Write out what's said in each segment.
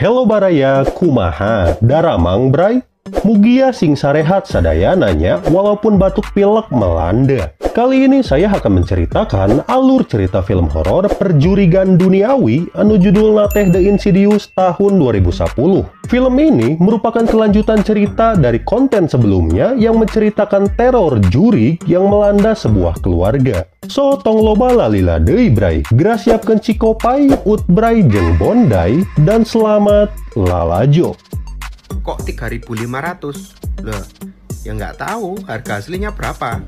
Hello baraya, kumaha, daramang bray? Mugia sing sarehat sadaya nanya walaupun batuk pilek melanda. Kali ini saya akan menceritakan alur cerita film horor perjurigan duniawi anu judulna teh The Insidious tahun 2010. Film ini merupakan kelanjutan cerita dari konten sebelumnya yang menceritakan teror jurig yang melanda sebuah keluarga. So, tong loba lalila deui bray, geura siapkeun cikopai, utbray jeung bondai, dan selamat lalajo. Kok 3.500? Loh, ya nggak tahu harga aslinya berapa.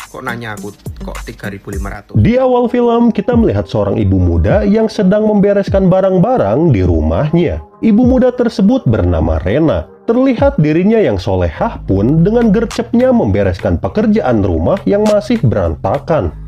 Kok nanya aku kok 3.500? Di awal film, kita melihat seorang ibu muda yang sedang membereskan barang-barang di rumahnya. Ibu muda tersebut bernama Rena. Terlihat dirinya yang solehah pun dengan gercepnya membereskan pekerjaan rumah yang masih berantakan.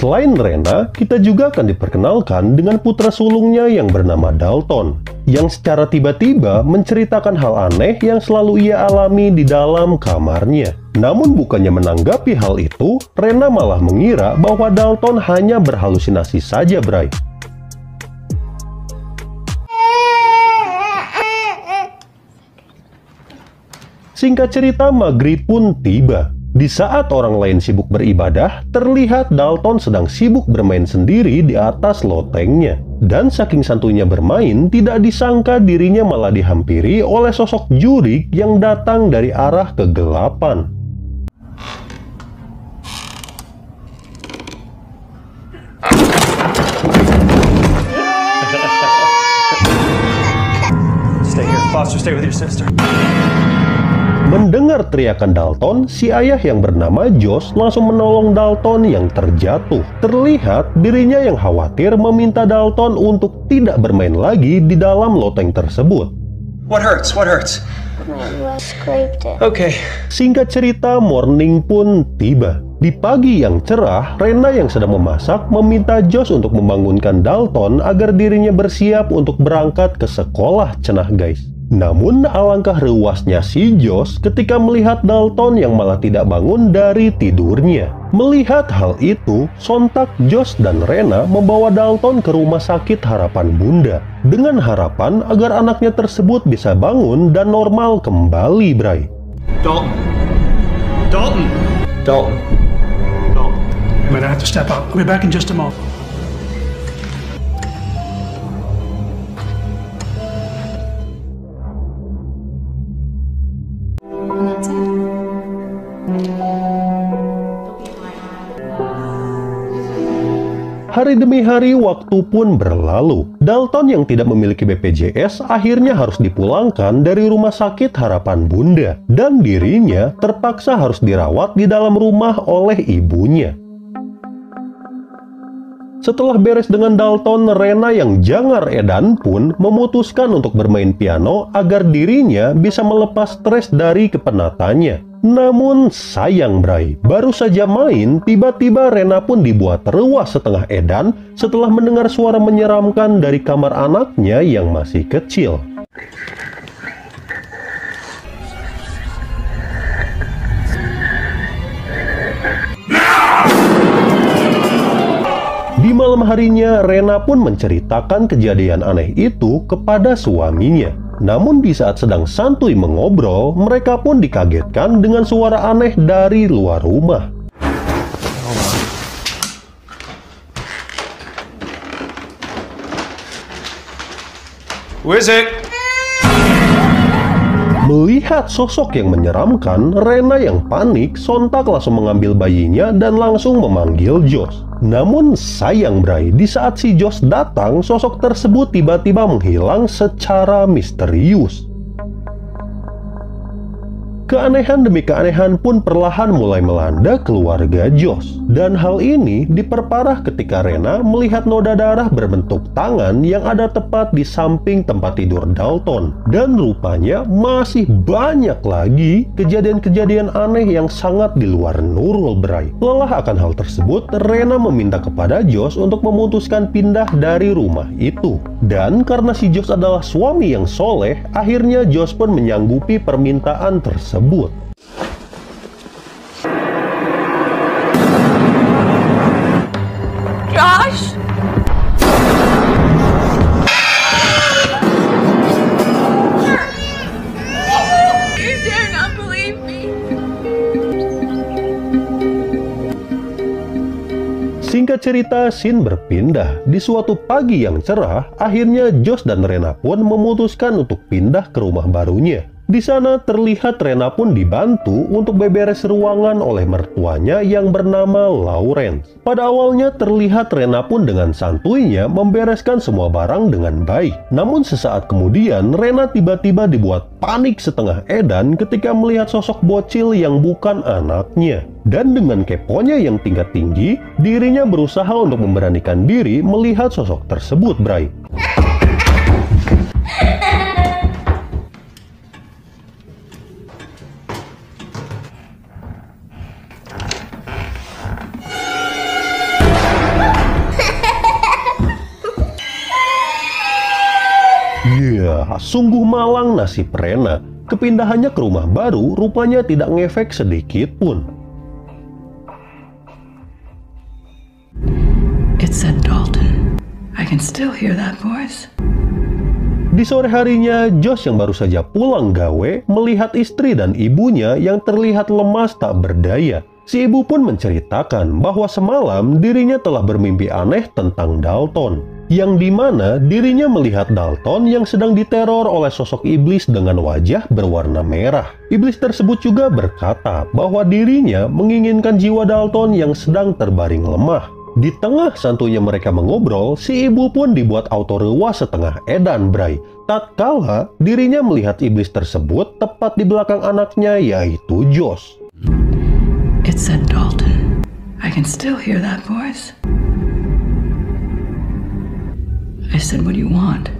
Selain Rena, kita juga akan diperkenalkan dengan putra sulungnya yang bernama Dalton, yang secara tiba-tiba menceritakan hal aneh yang selalu ia alami di dalam kamarnya. Namun bukannya menanggapi hal itu, Rena malah mengira bahwa Dalton hanya berhalusinasi saja, bray. Singkat cerita, maghrib pun tiba. Di saat orang lain sibuk beribadah, terlihat Dalton sedang sibuk bermain sendiri di atas lotengnya. Dan saking santunya bermain, tidak disangka dirinya malah dihampiri oleh sosok jurig yang datang dari arah kegelapan. Stay here, Foster. Stay with your sister. Mendengar teriakan Dalton, si ayah yang bernama Josh langsung menolong Dalton yang terjatuh. Terlihat dirinya yang khawatir meminta Dalton untuk tidak bermain lagi di dalam loteng tersebut. What hurts? What hurts? I scraped it. Okay. Singkat cerita, morning pun tiba. Di pagi yang cerah, Rena yang sedang memasak meminta Josh untuk membangunkan Dalton agar dirinya bersiap untuk berangkat ke sekolah cenah guys. Namun alangkah rewasnya si Josh ketika melihat Dalton yang malah tidak bangun dari tidurnya. Melihat hal itu, sontak Josh dan Rena membawa Dalton ke rumah sakit Harapan Bunda dengan harapan agar anaknya tersebut bisa bangun dan normal kembali, bray. Dalton. Dalton. Dalton. Dalton. I'm gonna have to step out. I'll be back in just a moment. Hari demi hari, waktu pun berlalu. Dalton yang tidak memiliki BPJS akhirnya harus dipulangkan dari rumah sakit Harapan Bunda. Dan dirinya terpaksa harus dirawat di dalam rumah oleh ibunya. Setelah beres dengan Dalton, Rena yang jangar edan pun memutuskan untuk bermain piano agar dirinya bisa melepas stres dari kepenatannya. Namun sayang bray, baru saja main, tiba-tiba Rena pun dibuat rewas setengah edan setelah mendengar suara menyeramkan dari kamar anaknya yang masih kecil. Di malam harinya, Rena pun menceritakan kejadian aneh itu kepada suaminya. Namun di saat sedang santuy mengobrol, mereka pun dikagetkan dengan suara aneh dari luar rumah. Who is it? Melihat sosok yang menyeramkan, Rena yang panik sontak langsung mengambil bayinya dan langsung memanggil Josh. Namun sayang bray, di saat si Josh datang, sosok tersebut tiba-tiba menghilang secara misterius. Keanehan demi keanehan pun perlahan mulai melanda keluarga Josh. Dan hal ini diperparah ketika Rena melihat noda darah berbentuk tangan yang ada tepat di samping tempat tidur Dalton. Dan rupanya masih banyak lagi kejadian-kejadian aneh yang sangat di luar nurul bray. Lelah akan hal tersebut, Rena meminta kepada Josh untuk memutuskan pindah dari rumah itu. Dan karena si Josh adalah suami yang soleh, akhirnya Josh pun menyanggupi permintaan tersebut. Singkat cerita, scene berpindah. Di suatu pagi yang cerah, akhirnya Josh dan Rena pun memutuskan untuk pindah ke rumah barunya. Di sana terlihat Rena pun dibantu untuk beberes ruangan oleh mertuanya yang bernama Lawrence. Pada awalnya terlihat Rena pun dengan santuinya membereskan semua barang dengan baik. Namun sesaat kemudian Rena tiba-tiba dibuat panik setengah edan ketika melihat sosok bocil yang bukan anaknya. Dan dengan keponya yang tingkat tinggi, dirinya berusaha untuk memberanikan diri melihat sosok tersebut, Bray. Sungguh malang nasib Rena. Kepindahannya ke rumah baru rupanya tidak ngefek sedikit pun. It said Dalton. I can still hear that voice. Di sore harinya, Josh yang baru saja pulang gawe melihat istri dan ibunya yang terlihat lemas tak berdaya. Si ibu pun menceritakan bahwa semalam dirinya telah bermimpi aneh tentang Dalton, yang dimana dirinya melihat Dalton yang sedang diteror oleh sosok iblis dengan wajah berwarna merah. Iblis tersebut juga berkata bahwa dirinya menginginkan jiwa Dalton yang sedang terbaring lemah. Di tengah santunya mereka mengobrol, si ibu pun dibuat auto-rewa setengah edan, Bray. Tatkala dirinya melihat iblis tersebut tepat di belakang anaknya, yaitu Josh. It said Dalton. I can still hear that voice. I said, what do you want?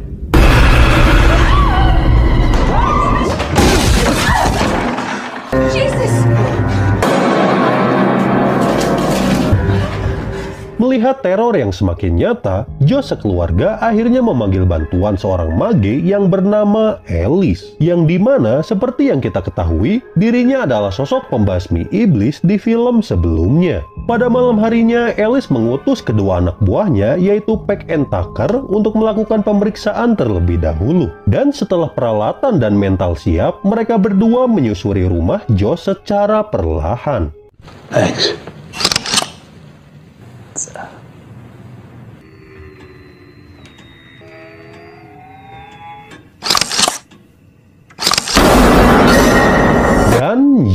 Jesus! Melihat teror yang semakin nyata, Josh sekeluarga akhirnya memanggil bantuan seorang mage yang bernama Alice, yang dimana seperti yang kita ketahui, dirinya adalah sosok pembasmi iblis di film sebelumnya. Pada malam harinya, Alice mengutus kedua anak buahnya, yaitu Peck and Tucker, untuk melakukan pemeriksaan terlebih dahulu. Dan setelah peralatan dan mental siap, mereka berdua menyusuri rumah Josh secara perlahan. Thanks. Dan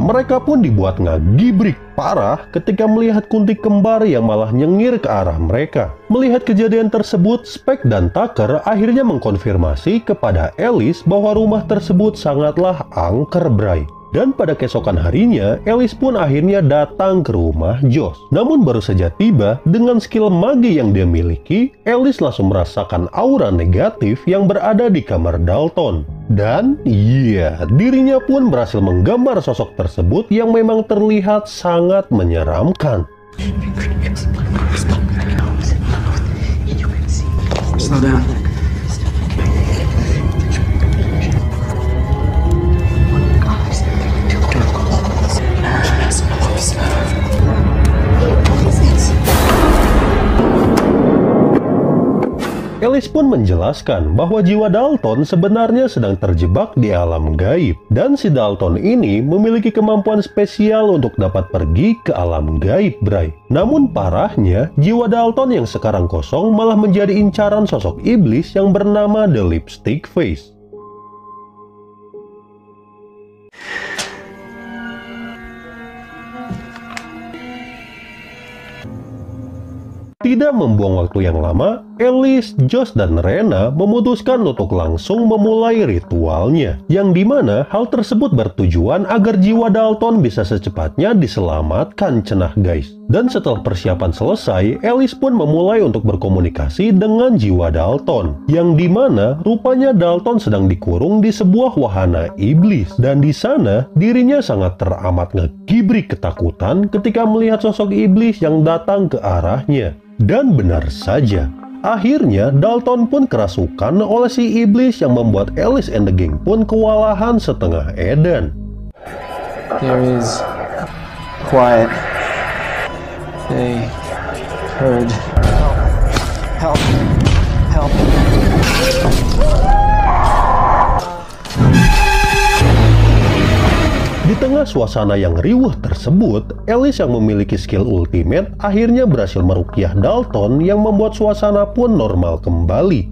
mereka pun dibuat ngagibrik parah ketika melihat kunti kembar yang malah nyengir ke arah mereka. Melihat kejadian tersebut, Speck dan Tucker akhirnya mengkonfirmasi kepada Alice bahwa rumah tersebut sangatlah angker, Bray. Dan pada keesokan harinya, Alice pun akhirnya datang ke rumah Josh. Namun baru saja tiba, dengan skill magi yang dia miliki, Alice langsung merasakan aura negatif yang berada di kamar Dalton. Dan dirinya pun berhasil menggambar sosok tersebut yang memang terlihat sangat menyeramkan. Slow down. Alice pun menjelaskan bahwa jiwa Dalton sebenarnya sedang terjebak di alam gaib, dan si Dalton ini memiliki kemampuan spesial untuk dapat pergi ke alam gaib, Bray. Namun parahnya, jiwa Dalton yang sekarang kosong malah menjadi incaran sosok iblis yang bernama The Lipstick Face. Tidak membuang waktu yang lama, Alice, Josh, dan Rena memutuskan untuk langsung memulai ritualnya, yang dimana hal tersebut bertujuan agar jiwa Dalton bisa secepatnya diselamatkan, cenah guys. Dan setelah persiapan selesai, Alice pun memulai untuk berkomunikasi dengan jiwa Dalton, yang dimana rupanya Dalton sedang dikurung di sebuah wahana iblis, dan di sana dirinya sangat teramat ngegibrik ketakutan ketika melihat sosok iblis yang datang ke arahnya. Dan benar saja, akhirnya Dalton pun kerasukan oleh si iblis yang membuat Alice and the gang pun kewalahan setengah edan. There is quiet. They heard. Help. Help. Di tengah tengah suasana yang riuh tersebut, Alice yang memiliki skill ultimate akhirnya berhasil meruqyah Dalton yang membuat suasana pun normal kembali.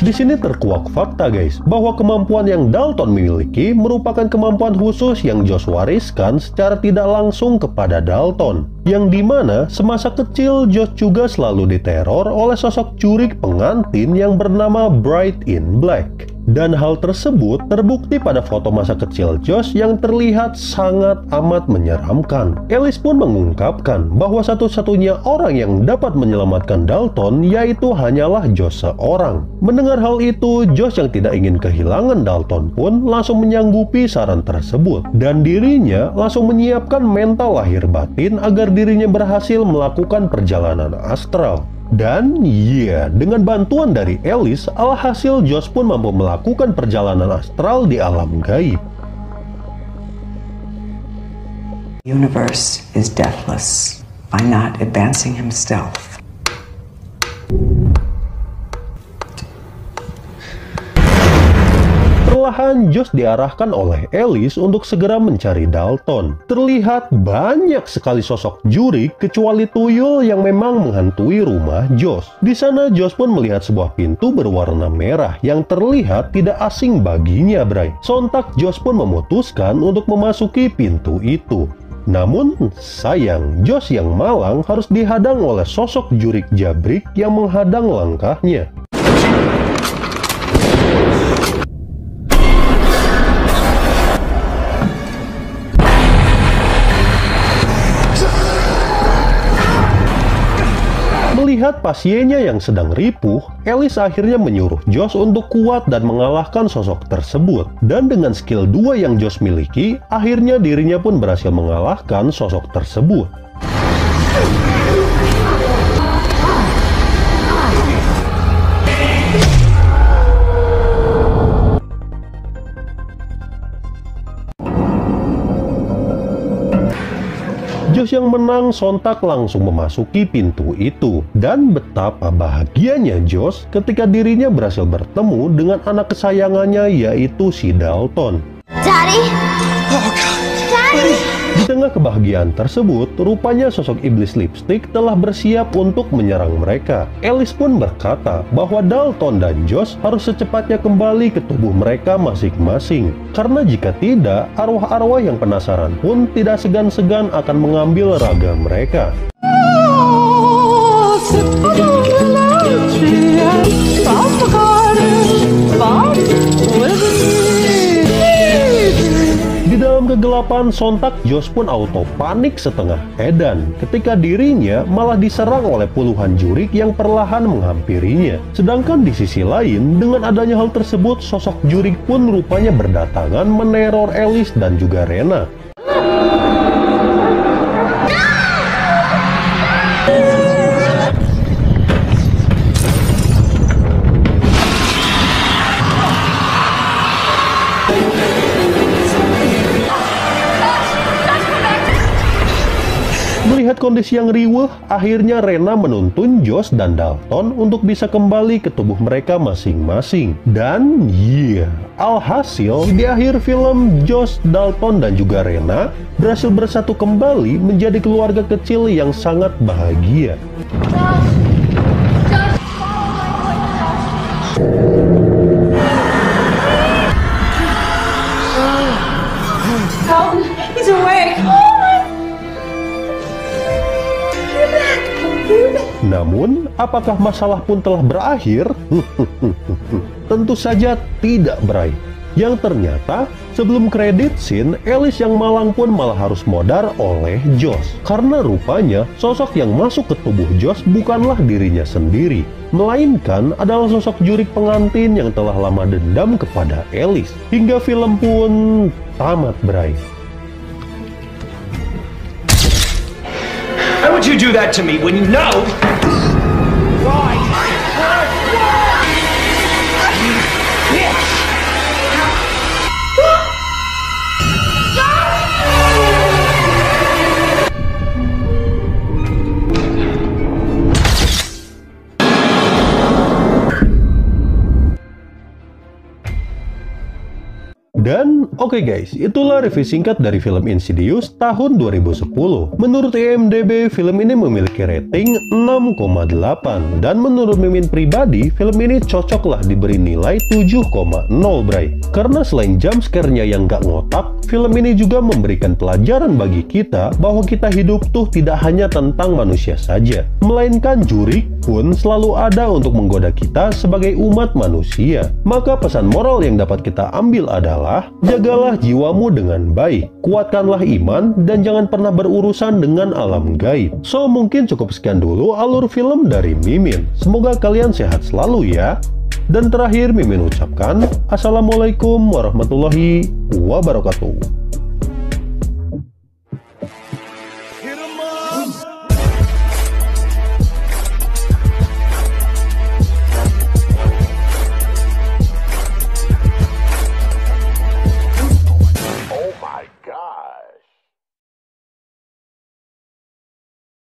Di sini terkuak fakta guys, bahwa kemampuan yang Dalton miliki merupakan kemampuan khusus yang Josh wariskan secara tidak langsung kepada Dalton. Yang dimana semasa kecil Josh juga selalu diteror oleh sosok curik pengantin yang bernama Bright in Black. Dan hal tersebut terbukti pada foto masa kecil Josh yang terlihat sangat amat menyeramkan. Alice pun mengungkapkan bahwa satu-satunya orang yang dapat menyelamatkan Dalton yaitu hanyalah Josh seorang. Mendengar hal itu, Josh yang tidak ingin kehilangan Dalton pun langsung menyanggupi saran tersebut. Dan dirinya langsung menyiapkan mental lahir batin agar dirinya berhasil melakukan perjalanan astral. Dan dengan bantuan dari Alice, alhasil Josh pun mampu melakukan perjalanan astral di alam gaib. Universe is deathless by not advancing himself. Perlahan Josh diarahkan oleh Alice untuk segera mencari Dalton. Terlihat banyak sekali sosok jurik kecuali tuyul yang memang menghantui rumah Josh. Di sana Josh pun melihat sebuah pintu berwarna merah yang terlihat tidak asing baginya, Bray. Sontak Josh pun memutuskan untuk memasuki pintu itu. Namun sayang, Josh yang malang harus dihadang oleh sosok jurik jabrik yang menghadang langkahnya. Melihat pasiennya yang sedang ripuh, Alice akhirnya menyuruh Josh untuk kuat dan mengalahkan sosok tersebut. Dan dengan skill 2 yang Josh miliki, akhirnya dirinya pun berhasil mengalahkan sosok tersebut. Josh yang menang sontak langsung memasuki pintu itu. Dan betapa bahagianya Josh ketika dirinya berhasil bertemu dengan anak kesayangannya yaitu si Dalton. Daddy? Oh, God. Daddy? Di tengah kebahagiaan tersebut, rupanya sosok iblis lipstick telah bersiap untuk menyerang mereka. Alice pun berkata bahwa Dalton dan Josh harus secepatnya kembali ke tubuh mereka masing-masing. Karena jika tidak, arwah-arwah yang penasaran pun tidak segan-segan akan mengambil raga mereka. Di dalam kegelapan, sontak Josh pun auto panik setengah edan ketika dirinya malah diserang oleh puluhan jurik yang perlahan menghampirinya. Sedangkan di sisi lain, dengan adanya hal tersebut, sosok jurik pun rupanya berdatangan meneror Alice dan juga Rena. Melihat kondisi yang riuh, akhirnya Rena menuntun Josh dan Dalton untuk bisa kembali ke tubuh mereka masing-masing. Dan alhasil di akhir film, Josh, Dalton, dan juga Rena berhasil bersatu kembali menjadi keluarga kecil yang sangat bahagia. He's awake. Namun, apakah masalah pun telah berakhir? Tentu saja tidak, Bray. Yang ternyata, sebelum kredit scene, Alice yang malang pun malah harus modar oleh Josh. Karena rupanya, sosok yang masuk ke tubuh Josh bukanlah dirinya sendiri, melainkan adalah sosok jurik pengantin yang telah lama dendam kepada Alice. Hingga film pun tamat, Bray. Why would you do that to me when you know? Why? Oke guys, itulah review singkat dari film Insidious tahun 2010. Menurut IMDb, film ini memiliki rating 6,8. Dan menurut Mimin pribadi, film ini cocoklah diberi nilai 7,0 bray. Karena selain jump scare-nya yang gak ngotak, film ini juga memberikan pelajaran bagi kita bahwa kita hidup tuh tidak hanya tentang manusia saja, melainkan jurik pun selalu ada untuk menggoda kita sebagai umat manusia. Maka pesan moral yang dapat kita ambil adalah, jagalah jiwamu dengan baik, kuatkanlah iman, dan jangan pernah berurusan dengan alam gaib. So, mungkin cukup sekian dulu alur film dari Mimin. Semoga kalian sehat selalu ya. Dan terakhir, Mimin ucapkan Assalamualaikum warahmatullahi wabarakatuh.